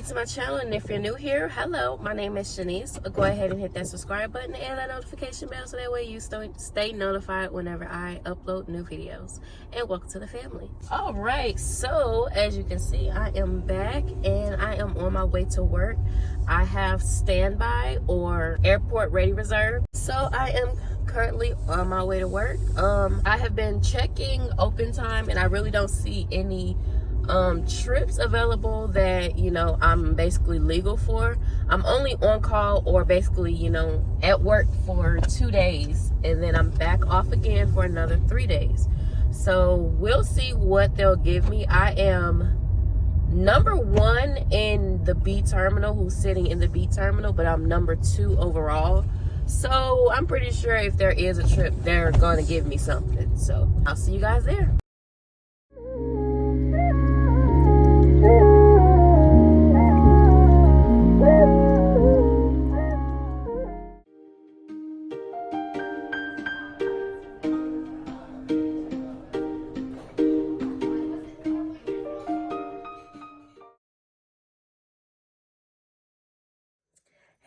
back to my channel, and if you're new here, hello, my name is Shanice. Go ahead and hit that subscribe button and that notification bell so that way you stay notified whenever I upload new videos. And welcome to the family. All right, so as you can see, I am back and I am on my way to work. I have standby or airport ready reserve, so I am currently on my way to work. I have been checking open time and I really don't see any trips available that, you know, I'm basically legal for. I'm only on call or basically, you know, at work for 2 days, and then I'm back off again for another 3 days. So we'll see what they'll give me. I am number 1 in the B terminal, who's sitting in the B terminal, but I'm number 2 overall. So I'm pretty sure if there is a trip, they're going to give me something. So I'll see you guys there.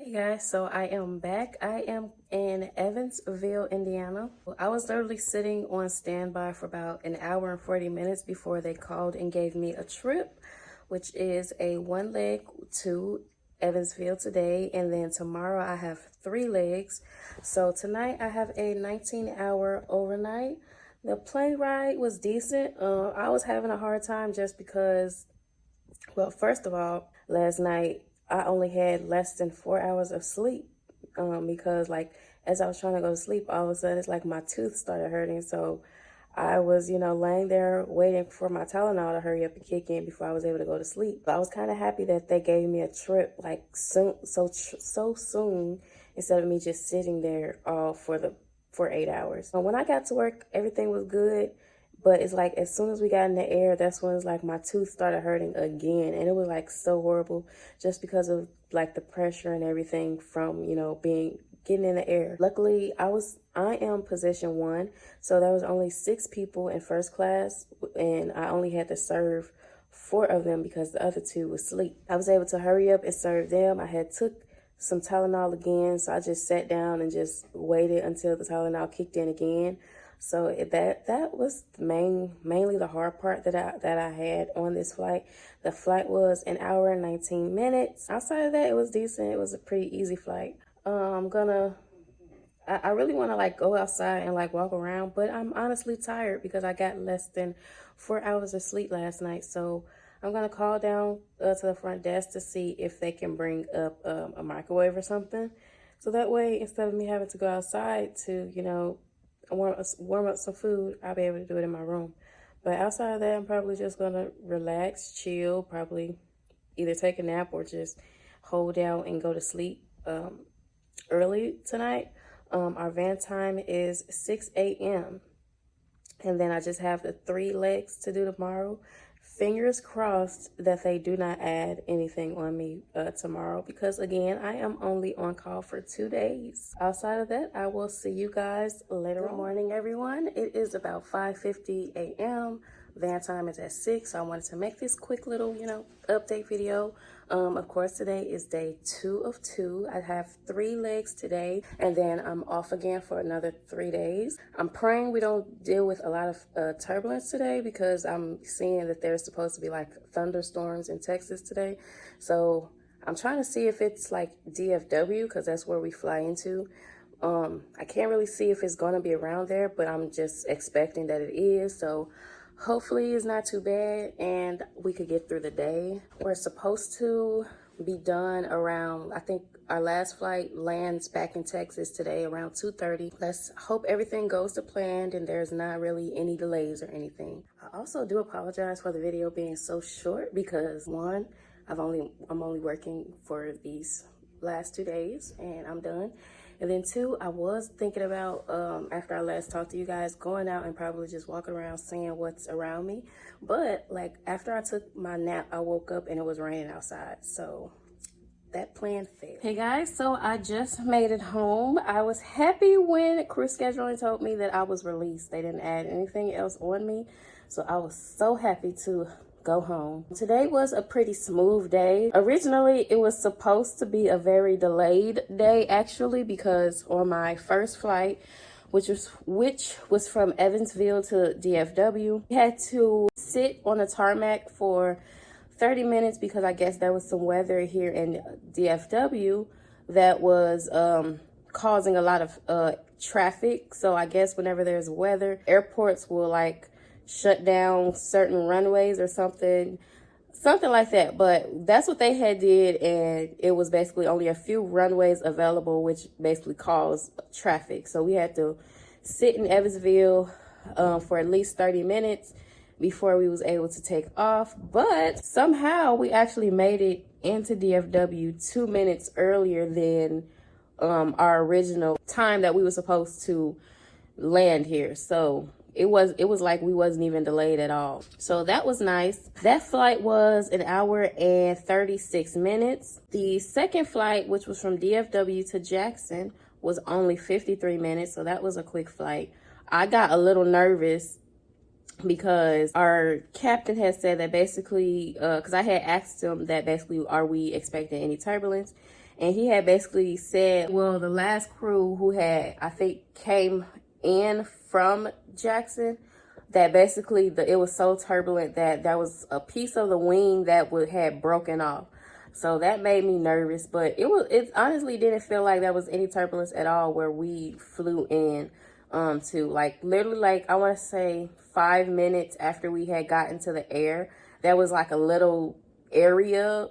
Hey guys, so I am back. I am in Evansville, Indiana. I was literally sitting on standby for about an hour and 40 minutes before they called and gave me a trip, which is a 1 leg to Evansville today, and then tomorrow I have 3 legs. So tonight I have a 19-hour overnight. The plane ride was decent. I was having a hard time just because, well, first of all, last night I only had less than 4 hours of sleep because, like, as I was trying to go to sleep, all of a sudden it's like my tooth started hurting. So I was, you know, laying there waiting for my Tylenol to hurry up and kick in before I was able to go to sleep. But I was kind of happy that they gave me a trip like so soon instead of me just sitting there all for 8 hours. When I got to work, everything was good. But it's like as soon as we got in the air, that's when it's like my tooth started hurting again. And it was like so horrible just because of like the pressure and everything from, you know, getting in the air. Luckily, I am position 1. So there was only 6 people in first class and I only had to serve 4 of them because the other 2 was asleep. I was able to hurry up and serve them. I had took some Tylenol again. So I just sat down and just waited until the Tylenol kicked in again. So that was mainly the hard part that I had on this flight. The flight was an hour and 19 minutes. Outside of that, it was decent. It was a pretty easy flight. I really want to like go outside and like walk around, but I'm honestly tired because I got less than 4 hours of sleep last night. So I'm gonna call down to the front desk to see if they can bring up a microwave or something. So that way, instead of me having to go outside to, you know, warm up some food, I'll be able to do it in my room. But outside of that, I'm probably just gonna relax, chill, probably either take a nap or just hold out and go to sleep early tonight. Our van time is 6 a.m. and then I just have the 3 legs to do tomorrow. Fingers crossed that they do not add anything on me tomorrow because, again, I am only on call for 2 days. Outside of that, I will see you guys later on. Good morning, everyone. It is about 5:50 a.m. Van time is at 6, so I wanted to make this quick little, you know, update video. Of course, today is day 2 of 2. I have 3 legs today, and then I'm off again for another 3 days. I'm praying we don't deal with a lot of turbulence today because I'm seeing that there's supposed to be like thunderstorms in Texas today. So I'm trying to see if it's like DFW because that's where we fly into. I can't really see if it's going to be around there, but I'm just expecting that it is. So hopefully it's not too bad and we could get through the day. We're supposed to be done around, I think our last flight lands back in Texas today around 2:30. Let's hope everything goes to plan and there's not really any delays or anything. I also do apologize for the video being so short because 1, I'm only working for these last 2 days and I'm done. And then 2, I was thinking about, after I last talked to you guys, going out and probably just walking around seeing what's around me. But like after I took my nap, I woke up and it was raining outside. So that plan failed. Hey guys, so I just made it home. I was happy when crew scheduling told me that I was released. They didn't add anything else on me. So I was so happy to go home. Today was a pretty smooth day. Originally, it was supposed to be a very delayed day actually, because on my first flight, which was from Evansville to DFW, we had to sit on the tarmac for 30 minutes because I guess there was some weather here in DFW that was causing a lot of traffic. So I guess whenever there's weather, airports will like shut down certain runways or something like that. But that's what they had did, and it was basically only a few runways available, which basically caused traffic. So we had to sit in Evansville for at least 30 minutes before we was able to take off. But somehow we actually made it into DFW 2 minutes earlier than our original time that we were supposed to land here. So it was like we wasn't even delayed at all. So that was nice. That flight was 1 hour and 36 minutes. The second flight, which was from DFW to Jackson, was only 53 minutes. So that was a quick flight. I got a little nervous because our captain had said that basically, because I had asked him that basically, are we expecting any turbulence? And he had basically said, well, the last crew who had, I think, came in from Jackson, that basically it was so turbulent that there was a piece of the wing that had broken off. So that made me nervous, but it honestly didn't feel like there was any turbulence at all where we flew in to, like, literally, like, I want to say 5 minutes after we had gotten to the air, there was like a little area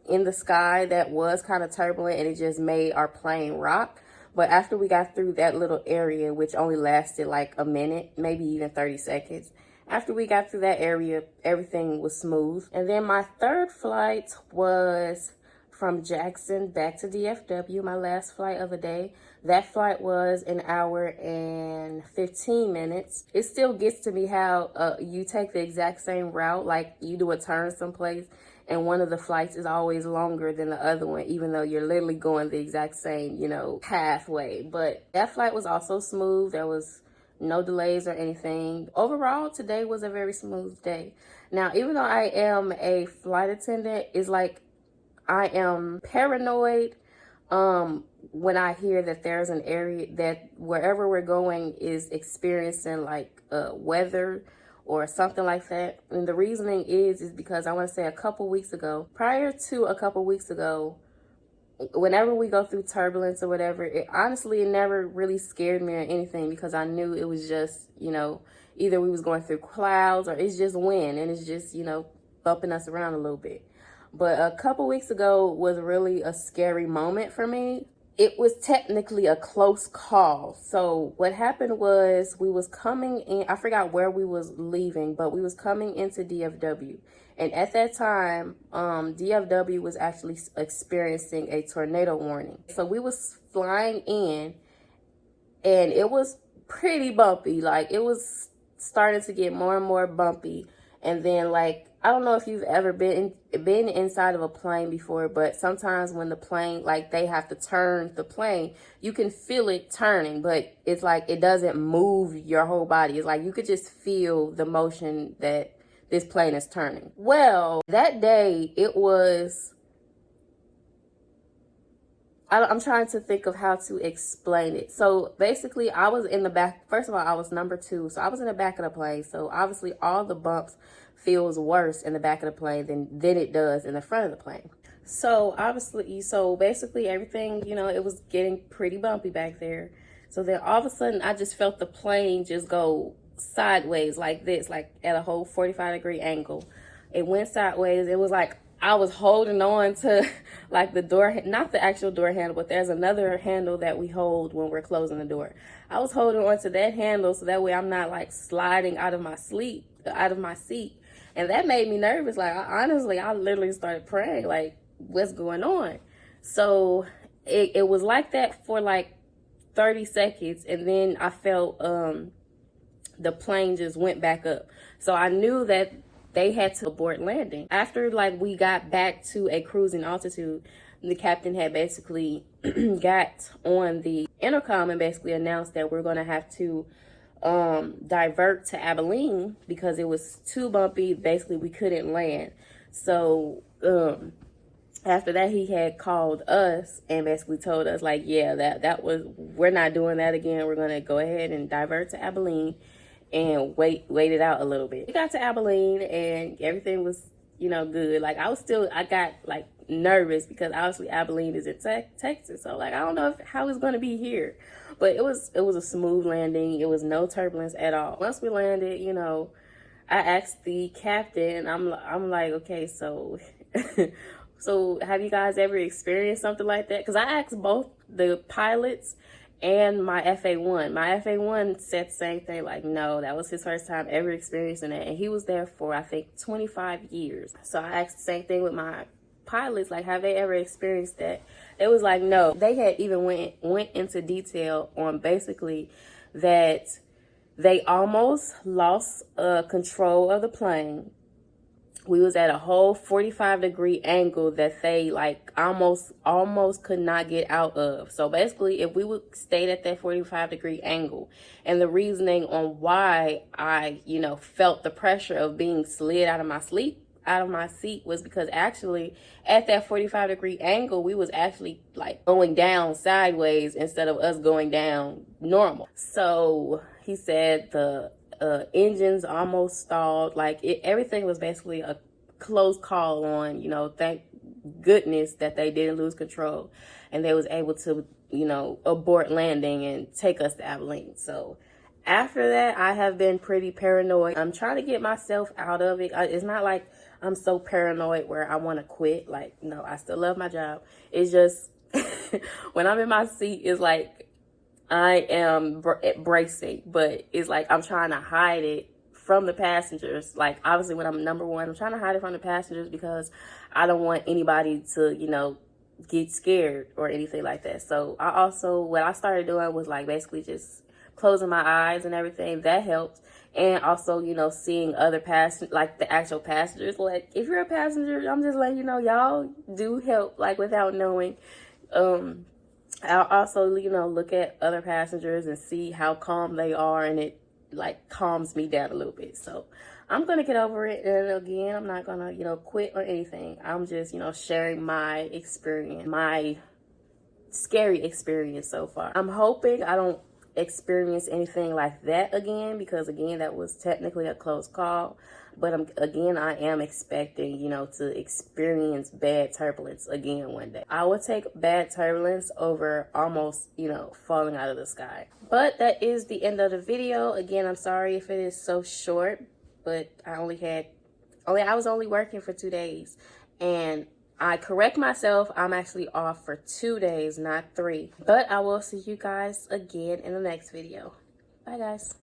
in the sky that was kind of turbulent, and it just made our plane rock. But after we got through that little area, which only lasted like a minute, maybe even 30 seconds, after we got through that area, everything was smooth. And then my third flight was from Jackson back to DFW, my last flight of the day. That flight was 1 hour and 15 minutes. It still gets to me how you take the exact same route, like you do a turn someplace, and one of the flights is always longer than the other one, even though you're literally going the exact same, pathway. But that flight was also smooth. There was no delays or anything. Overall, today was a very smooth day. Now, even though I am a flight attendant, it's like I am paranoid when I hear that there's an area that wherever we're going is experiencing like weather or something like that. And the reasoning is because I want to say prior to a couple weeks ago, whenever we go through turbulence or whatever, it never really scared me or anything, because I knew it was just, either we was going through clouds or it's just wind and it's just, bumping us around a little bit. But a couple weeks ago was really a scary moment for me. It was technically a close call. So what happened was we was coming in, I forgot where we was leaving, but we was coming into DFW. And at that time, DFW was actually experiencing a tornado warning. So we was flying in and it was pretty bumpy. Like, it was starting to get more and more bumpy. And then, like, I don't know if you've ever been inside of a plane before, but sometimes when the plane, like, they have to turn the plane, you can feel it turning, but it's like it doesn't move your whole body. It's like you could just feel the motion that this plane is turning. Well, that day it was, I'm trying to think of how to explain it. So basically, I was in the back. First of all, I was number 2. So I was in the back of the plane. So obviously all the bumps feels worse in the back of the plane than it does in the front of the plane. So basically everything, it was getting pretty bumpy back there. So then all of a sudden I just felt the plane just go sideways like this, like at a whole 45-degree angle. It went sideways. It was like I was holding on to like the door, not the actual door handle, but there's another handle that we hold when we're closing the door. I was holding on to that handle so that way I'm not like sliding out of my seat. And that made me nervous. Like, I literally started praying, like, what's going on? So it was like that for like 30 seconds. And then I felt the plane just went back up. So I knew that they had to abort landing. After like we got back to a cruising altitude, the captain had basically got on the intercom and basically announced that we're going to have to divert to Abilene because it was too bumpy. Basically, we couldn't land. So after that, he had called us and basically told us, like, yeah, we're not doing that again. We're gonna go ahead and divert to Abilene and wait it out a little bit. We got to Abilene and everything was, good. Like, I got like nervous because obviously Abilene is in Texas, so like I don't know how it's gonna be here, but it was a smooth landing. It was no turbulence at all. Once we landed, I asked the captain. I'm like, okay, so so have you guys ever experienced something like that? Because I asked both the pilots and my FA1. My FA1 said the same thing, like, no, that was his first time ever experiencing that. And he was there for, I think, 25 years. So I asked the same thing with my pilots, like, have they ever experienced that? It was like, no. They had even went into detail on basically that they almost lost control of the plane. We was at a whole 45-degree angle that they like almost could not get out of. So basically, if we would stayed at that 45-degree angle, and the reasoning on why I, felt the pressure of being slid out of my seat was because actually at that 45-degree angle, we was actually like going down sideways instead of us going down normal. So he said the engines almost stalled. Like everything was basically a close call on, thank goodness that they didn't lose control and they was able to, abort landing and take us to Abilene. So after that, I have been pretty paranoid. I'm trying to get myself out of it. It's not like I'm so paranoid where I want to quit. Like, no, I still love my job. It's just when I'm in my seat, it's like I am bracing, but it's like I'm trying to hide it from the passengers. Like, obviously, when I'm number one, I'm trying to hide it from the passengers because I don't want anybody to, get scared or anything like that. So what I started doing was like basically just closing my eyes and everything. That helped. And also, seeing other passengers, like the actual passengers. Like, if you're a passenger, I'm just letting you know, y'all do help, like, without knowing. I'll also, look at other passengers and see how calm they are, and it, like, calms me down a little bit. So I'm going to get over it. And again, I'm not going to, quit or anything. I'm just, sharing my experience, my scary experience so far. I'm hoping I don't experience anything like that again, because again, that was technically a close call. But I am expecting, to experience bad turbulence again one day. I would take bad turbulence over almost, falling out of the sky. But that is the end of the video. Again, I'm sorry if it is so short, but I was only working for 2 days. And I correct myself, I'm actually off for 2 days, not 3. But I will see you guys again in the next video. Bye, guys.